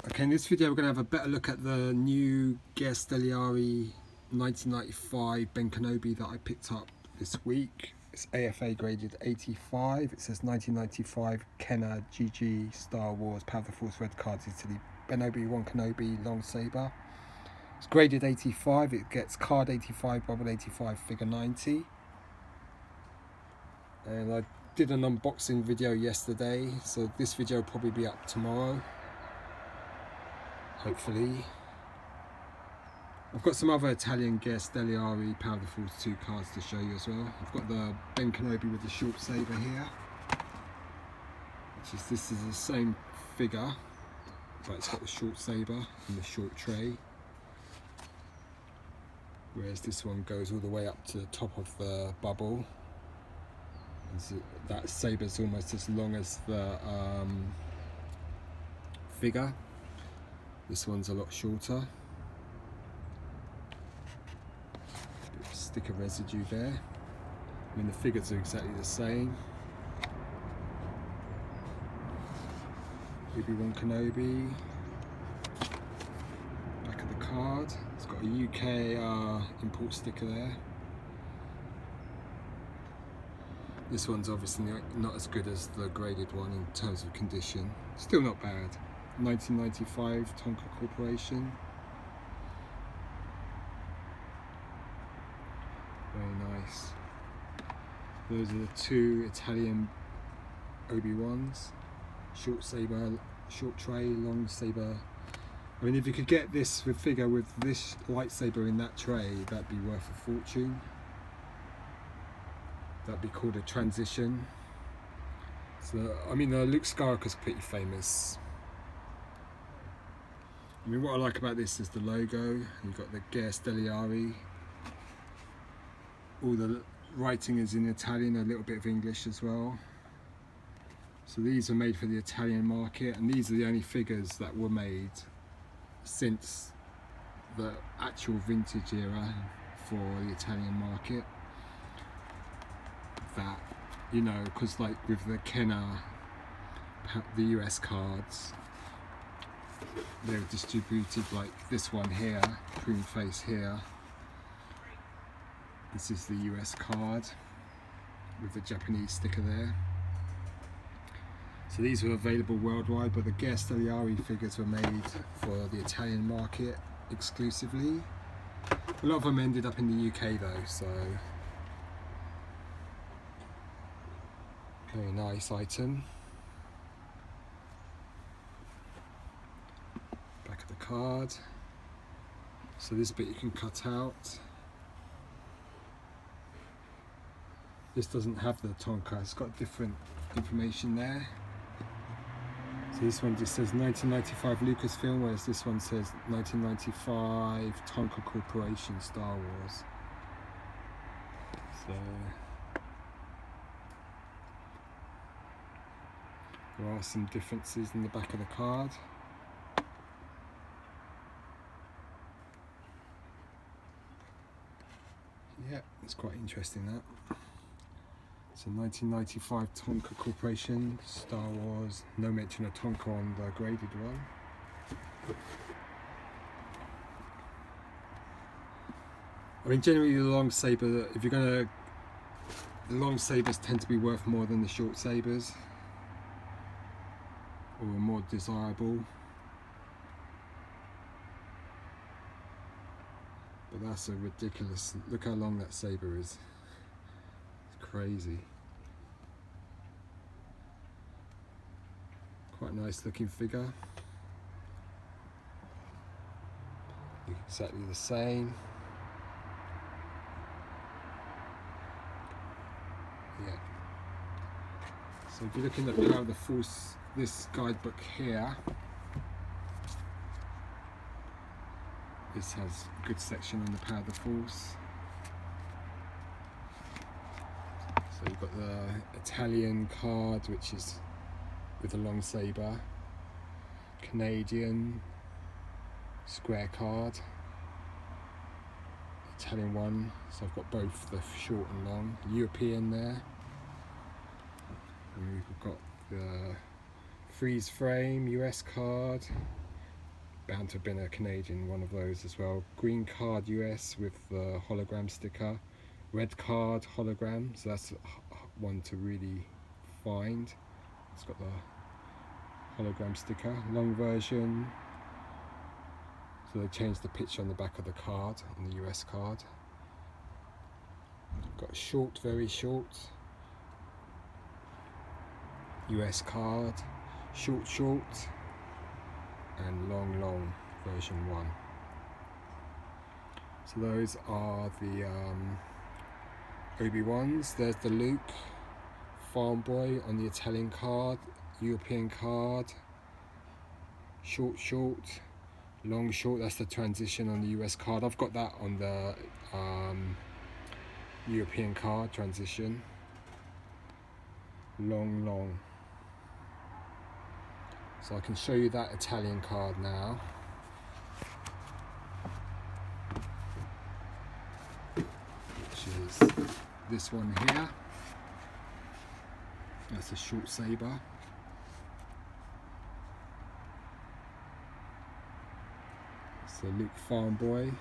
Okay, in this video we're going to have a better look at the new Stelliari 1995 Ben Kenobi that I picked up this week. It's AFA graded 85. It says 1995 Kenner GG Star Wars Power of the Force Red Cards Italy Ben Obi-Wan Kenobi Long Sabre. It's graded 85. It gets card 85, bubble 85, figure 90. And I did an unboxing video yesterday, so this video will probably be up tomorrow. Hopefully. I've got some other Italian Stelliari Power of the Force 2 cards to show you as well. I've got the Ben Kenobi with the short saber here, this is the same figure, but it's got the short saber and the short tray, whereas this one goes all the way up to the top of the bubble. And so that saber is almost as long as the figure. This one's a lot shorter. Bit of sticker residue there. I mean, the figures are exactly the same. Obi-Wan Kenobi. Back of the card. It's got a UK import sticker there. This one's obviously not as good as the graded one in terms of condition. Still not bad. 1995 Tonka Corporation. Very nice. Those are the two Italian Obi-Wans. Short saber, short tray, long saber. I mean, if you could get this figure with this lightsaber in that tray, that'd be worth a fortune. That'd be called a transition. So, I mean, Luke Skywalker's pretty famous. I mean, what I like about this is the logo. You've got the Stelliari. All the writing is in Italian, a little bit of English as well. So these are made for the Italian market, and these are the only figures that were made since the actual vintage era for the Italian market. That, you know, because like with the Kenner, the US cards, they were distributed like this one here, Prune face here. This is the US card with the Japanese sticker there. So these were available worldwide, but the Stelliari figures were made for the Italian market exclusively. A lot of them ended up in the UK though, so very nice item. Back of the card. So this bit you can cut out. This doesn't have the Tonka, it's got different information there. So this one just says 1995 Lucasfilm, whereas this one says 1995 Tonka Corporation Star Wars. So there are some differences in the back of the card. Yeah, it's quite interesting that. So 1995 Tonka Corporation Star Wars, no mention of Tonka on the graded one. I mean, generally the long saber, if you're gonna, the long sabers tend to be worth more than the short sabers, or more desirable. But that's a ridiculous, look how long that saber is. It's crazy. Quite a nice looking figure. Exactly the same. Yeah. So if you look in the Power of the Force, this guidebook here, this has a good section on the Power of the Force. So you've got the Italian card, which is with a long saber, Canadian square card, Italian one, so I've got both the short and long, European there, and we've got the freeze frame US card, bound to have been a Canadian one of those as well. Green card US with the hologram sticker. Red card hologram, so that's one to really find. It's got the hologram sticker. Long version, so they changed the picture on the back of the card, on the US card. Got short, very short US card, short, and long version 1. So those are the Obi-Wans. There's the Luke Farm Boy on the Italian card, European card, short, long, short. That's the transition on the US card. I've got that on the European card, transition. Long. So I can show you that Italian card now. Which is this one here. That's a short saber. It's the Luke Farm Boy.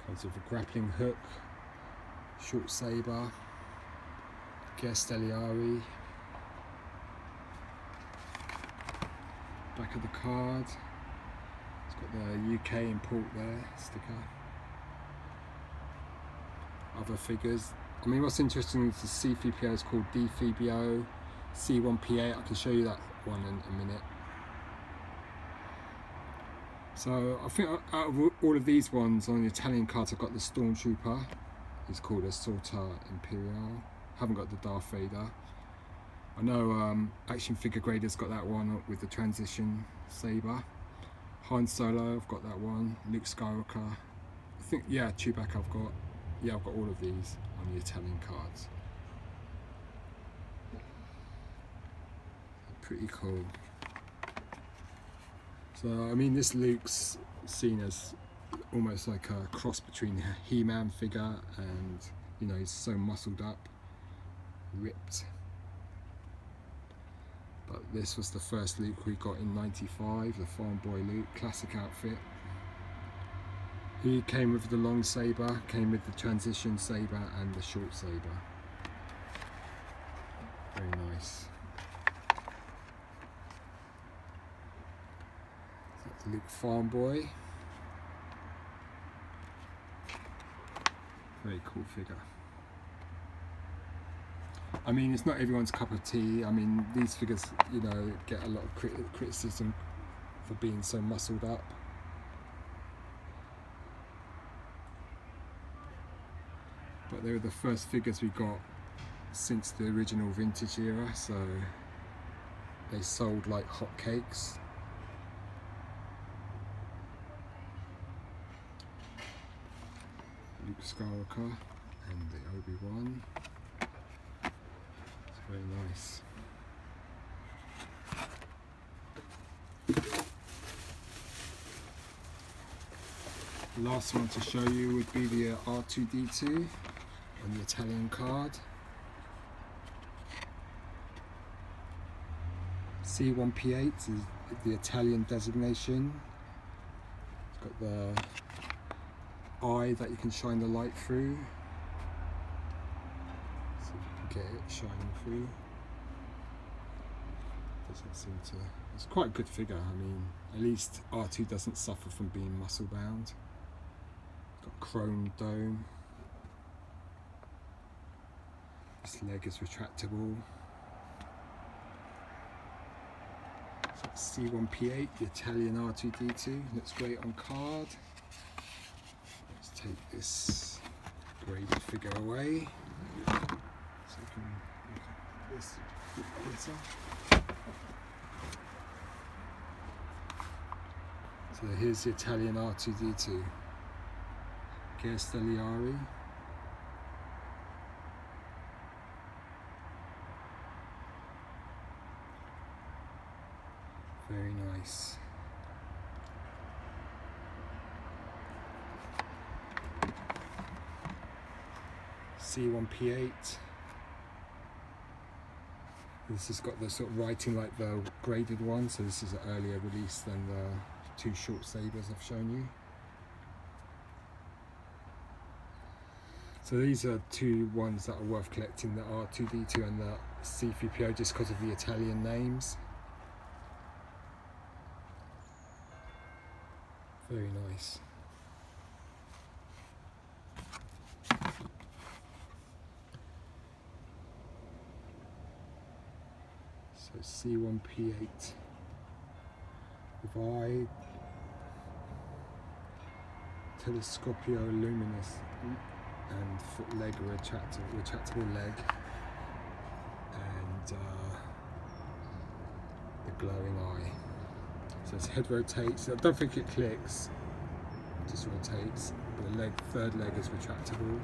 Comes with a grappling hook, short saber, Stelliari. Back of the card. It's got the UK import there, sticker. Other figures. I mean, what's interesting is the C3PO is called D3PO, C1P8. I can show you that one in a minute. So I think out of all of these ones on the Italian cards, I've got the Stormtrooper. It's called a Sorta Imperial. Haven't got the Darth Vader. I know Action Figure Grader's got that one with the transition saber. Han Solo, I've got that one. Luke Skywalker. I think, yeah, Chewbacca I've got. Yeah, I've got all of these on the Italian cards. Pretty cool. So, I mean, this Luke's seen as almost like a cross between a He-Man figure and, you know, he's so muscled up, ripped. But this was the first Luke we got in '95, the Farm Boy Luke, classic outfit. He came with the long saber, came with the transition saber and the short saber. Very nice. That's the Luke Farm Boy. Very cool figure. I mean, it's not everyone's cup of tea. I mean, these figures, you know, get a lot of criticism for being so muscled up. But they were the first figures we got since the original vintage era, so they sold like hotcakes. Luke Skywalker and the Obi-Wan. It's very nice. The last one to show you would be the R2-D2 on the Italian card. C1P8 is the Italian designation. It's got the eye that you can shine the light through. See if you can get it shining through. Doesn't seem to. It's quite a good figure. I mean, at least R2 doesn't suffer from being muscle bound. Got chrome dome. This leg is retractable. So it's C1P8, the Italian R2-D2. Looks great on card. Let's take this graded figure away. So you can look at this a bit better. So here's the Italian R2-D2. Stelliari. Very nice. C1P8. This has got the sort of writing like the graded one, so this is an earlier release than the 2 short sabers I've shown you. So these are 2 ones that are worth collecting, the R2-D2 and the C3PO, just because of the Italian names. Very nice. So C1P8 with eye, telescopio luminous, and foot leg retractable leg, and the glowing eye. So its head rotates. I don't think it clicks, it just rotates. But the third leg is retractable.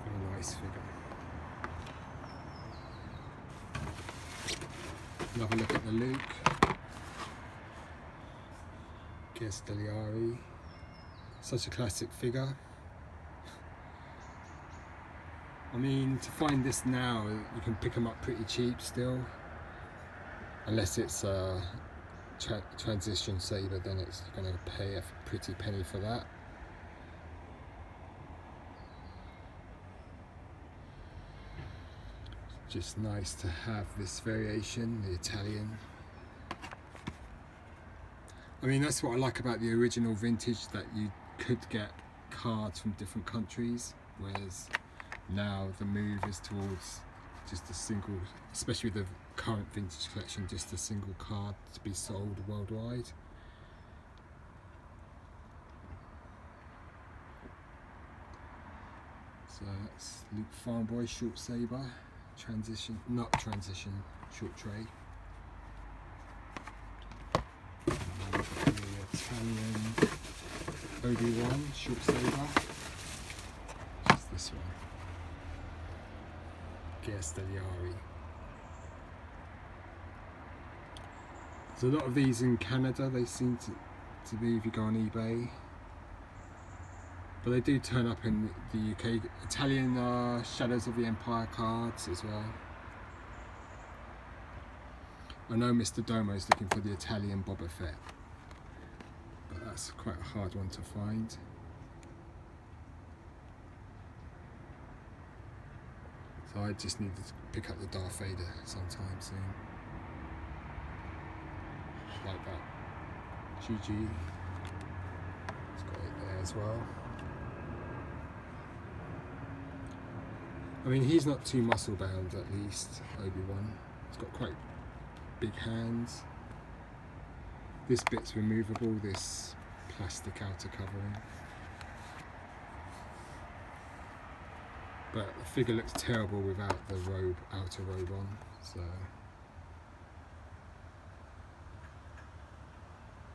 Very nice figure. Another look at the Luke. Castellari. Such a classic figure. I mean, to find this now, you can pick them up pretty cheap still. Unless it's a transition saber, then you're going to pay a pretty penny for that. Just nice to have this variation, the Italian. I mean, that's what I like about the original vintage, that you could get cards from different countries, whereas now the move is towards just a single, especially with the current vintage collection, just a single card to be sold worldwide. So that's Luke Farnboy Short Sabre, not transition, short tray. The Italian Obi-Wan Short Sabre, just this one. Castellari. There's a lot of these in Canada, they seem to be, if you go on eBay. But they do turn up in the UK. Italian Shadows of the Empire cards as well. I know Mr. Domo is looking for the Italian Boba Fett, but that's quite a hard one to find. So I just need to pick up the Darth Vader sometime soon. Like that. GG. It's got it there as well. I mean, he's not too muscle bound, at least, Obi-Wan. He's got quite big hands. This bit's removable, this plastic outer covering. But the figure looks terrible without the robe, outer robe on, so.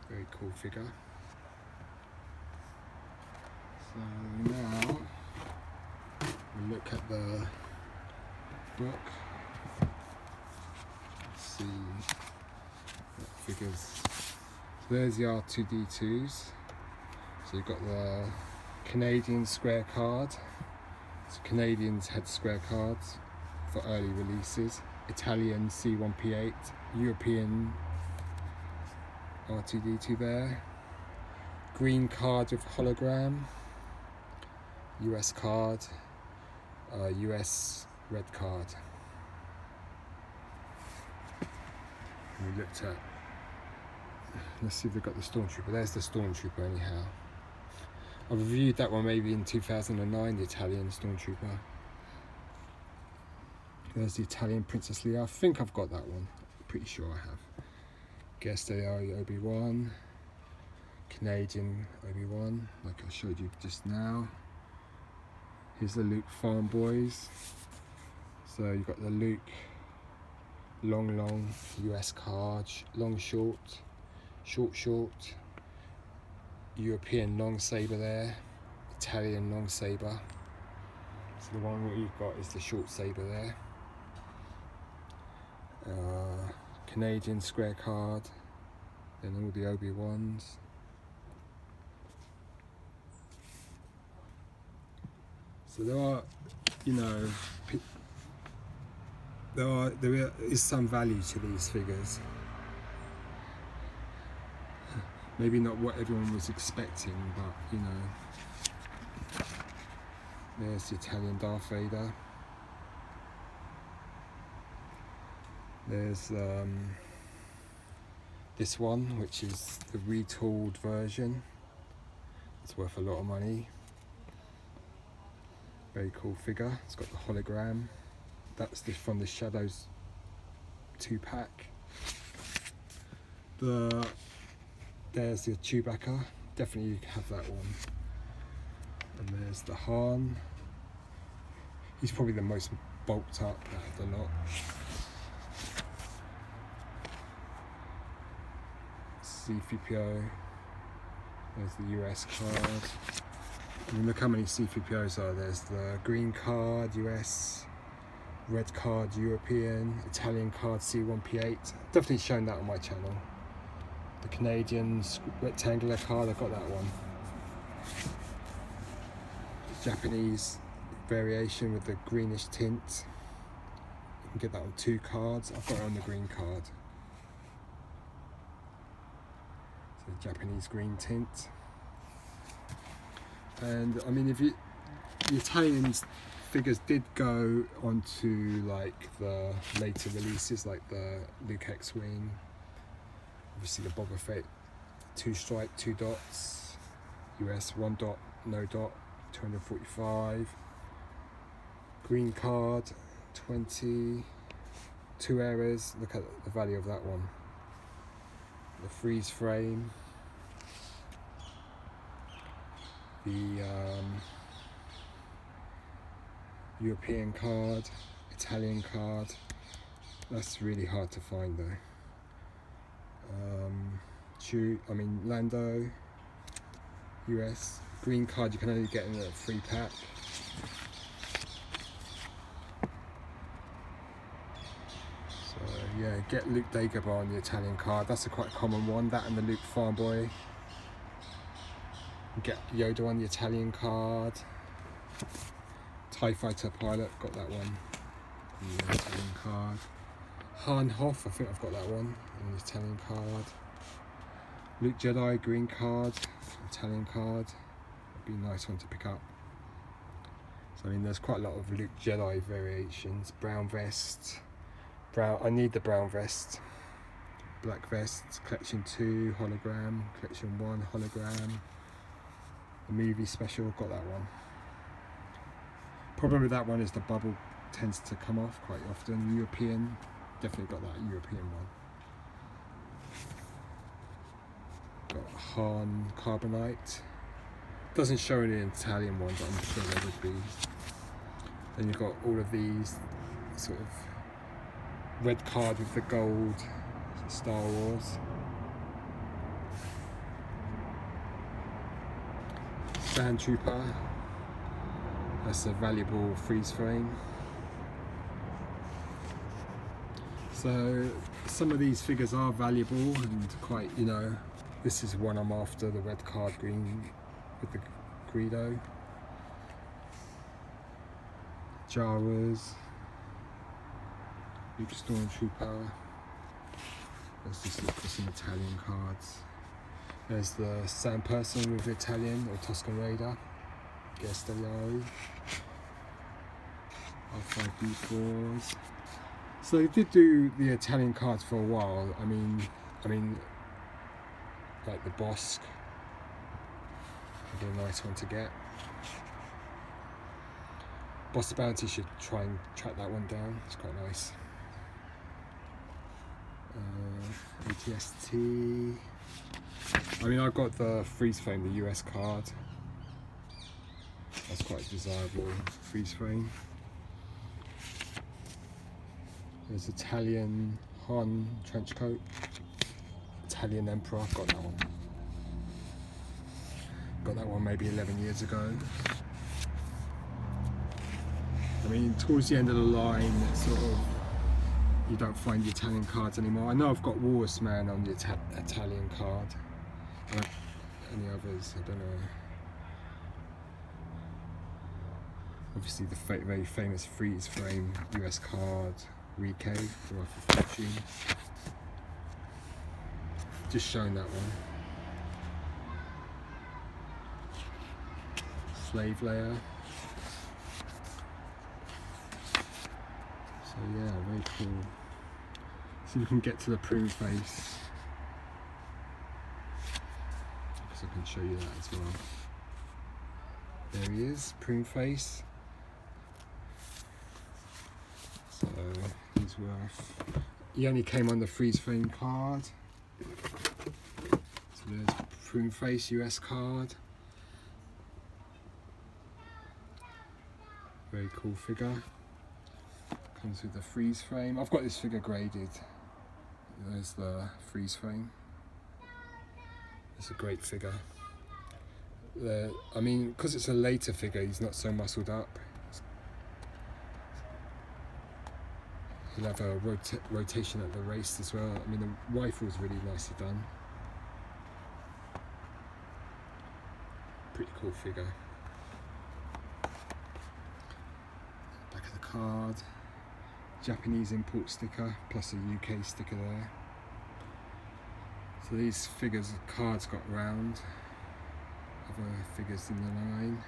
Very cool figure. So now, we'll look at the book. Let's see what figures. So there's the R2-D2s. So you've got the Canadian square card. So Canadians had square cards for early releases. Italian C1P8, European R2-D2 there. Green card with hologram. US card. US red card. And we looked at, let's see if they've got the Stormtrooper. There's the Stormtrooper anyhow. I reviewed that one maybe in 2009, the Italian Stormtrooper. There's the Italian Princess Leia. I think I've got that one. Pretty sure I have. Castellari Obi-Wan. Canadian Obi-Wan, like I showed you just now. Here's the Luke Farnboys. So you've got the Luke long US card, long short, short, European long saber there, Italian long saber. So the one we've got is the short saber there. Canadian square card, then all the Obi-Wans. So there are, you know, there is some value to these figures. Maybe not what everyone was expecting, but you know. There's the Italian Darth Vader. There's this one, which is the retooled version. It's worth a lot of money. Very cool figure. It's got the hologram. That's from the Shadows 2-pack. There's the Chewbacca. Definitely have that one. And there's the Han. He's probably the most bulked up out of the lot. C-3PO. There's the US card. I mean, look how many C-3POs are. There's the green card, US, red card, European, Italian card, C1P8. Definitely shown that on my channel. The Canadian rectangular card, I've got that one. Japanese variation with the greenish tint. You can get that on 2 cards. I've got it on the green card. So Japanese green tint. And I mean, the Italian figures did go onto like the later releases, like the Luke X-Wing, obviously the Boba Fett 2 stripe, 2 dots, US 1 dot, no dot, 245, green card, 20, 2 errors. Look at the value of that one. The freeze frame. The European card, Italian card. That's really hard to find though. Lando, US. Green card you can only get in a 3-pack. So yeah, get Luke Dagobah on the Italian card. That's a quite common one. That and the Luke Farmboy. Get Yoda on the Italian card. TIE Fighter Pilot, got that one on the Italian card. Han Hoth, I think I've got that one on the Italian card. Luke Jedi, green card, Italian card. That'd be a nice one to pick up. So I mean, there's quite a lot of Luke Jedi variations. Brown vest. I need the brown vest. Black vest, collection 2, hologram, collection 1, hologram. The movie special, got that one. Problem with that one is the bubble tends to come off quite often. European, definitely got that European one. Got Han Carbonite. Doesn't show any Italian one, but I'm sure there would be. Then you've got all of these sort of red card with the gold Star Wars. Sand Trooper. That's a valuable freeze frame. So some of these figures are valuable and quite, you know, this is one I'm after, the red card green with the Greedo. Jawas. Luke Stormtrooper. Let's just look for some Italian cards. There's the Sand Person with Italian or Tusken Raider. Stellari. R2-D2. So they did do the Italian cards for a while. I mean, like the Bossk. Would be a nice one to get. Boss Bounty should try and track that one down. It's quite nice. ATST. I mean, I've got the freeze frame, the US card. That's quite a desirable freeze frame. There's Italian Han trench coat. Italian Emperor, I've got that one. Got that one maybe 11 years ago. I mean, towards the end of the line, it's sort of, you don't find the Italian cards anymore. I know I've got Walrus Man on the Italian card. Any others, I don't know. Obviously the very famous freeze frame US card Rico for Fortune. Just showing that one. Slave layer. So yeah, very cool. So you can get to the Prune face. So I can show you that as well. There he is, Prune face. So he's worth. He only came on the freeze frame card. So there's Prune face US card. Very cool figure. Comes with the freeze frame. I've got this figure graded. There's the freeze frame. It's a great figure. I mean, because it's a later figure, he's not so muscled up. He'll have a rotation at the waist as well. I mean, the rifle's really nicely done. Pretty cool figure. Back of the card. Japanese import sticker plus a UK sticker there. So these figures, cards got round. Other figures in the line.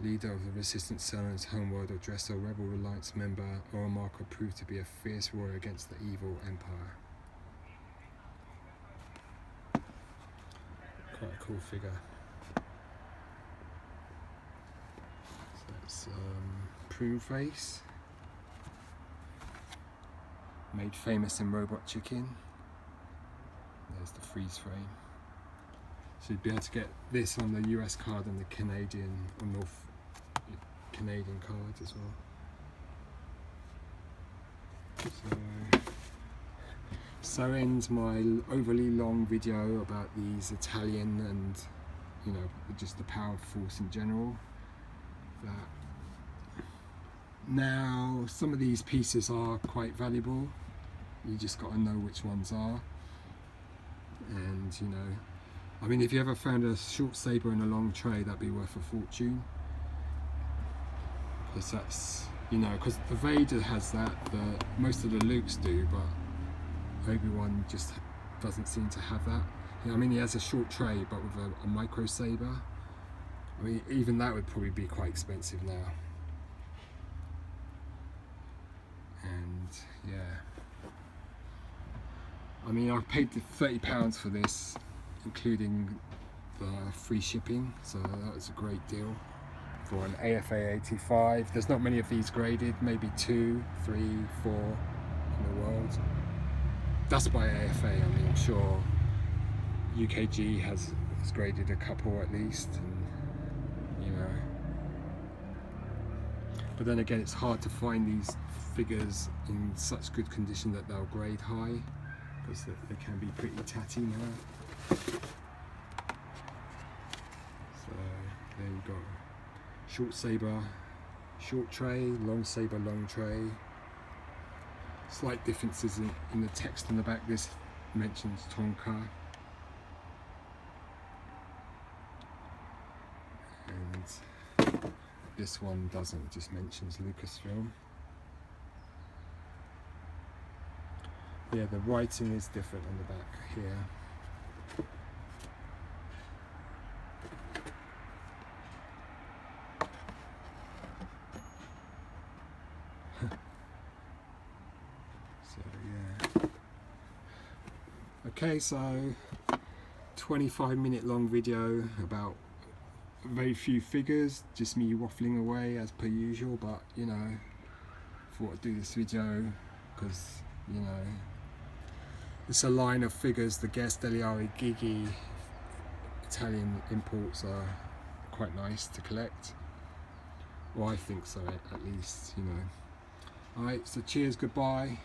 Leader of the Resistance Salon's homeworld address, a Rebel Alliance member, or a marker proved to be a fierce warrior against the evil Empire. Quite a cool figure. So it's Prune face. Made famous in Robot Chicken. There's the freeze frame. So you'd be able to get this on the US card and the Canadian or North Canadian card as well. So ends my overly long video about these Italian and, you know, just the power force in general. Now some of these pieces are quite valuable. You just got to know which ones are. And you know, I mean, if you ever found a short saber in a long tray, that'd be worth a fortune. Because that's, you know, because the Vader has that, most of the Lukes do, but Obi-Wan just doesn't seem to have that. I mean, he has a short tray, but with a micro saber. I mean, even that would probably be quite expensive now. And yeah. I mean, I paid £30 for this, including the free shipping, so that was a great deal for an AFA 85. There's not many of these graded, maybe 2, 3, 4 in the world. That's by AFA. I mean, I'm sure UKG has graded a couple at least, and, you know. But then again, it's hard to find these figures in such good condition that they'll grade high, because they can be pretty tatty now. So there you go. Short saber, short tray, long saber, long tray. Slight differences in the text on the back. This mentions Tonka. And this one doesn't, just mentions Lucasfilm. Yeah, the writing is different on the back here. So yeah. Okay, so 25-minute long video about very few figures, just me waffling away as per usual, but you know, thought I'd do this video because, you know, it's a line of figures. The Guess Deliari Gigi Italian imports are quite nice to collect. Well, I think so, at least, you know. Alright, so cheers, goodbye.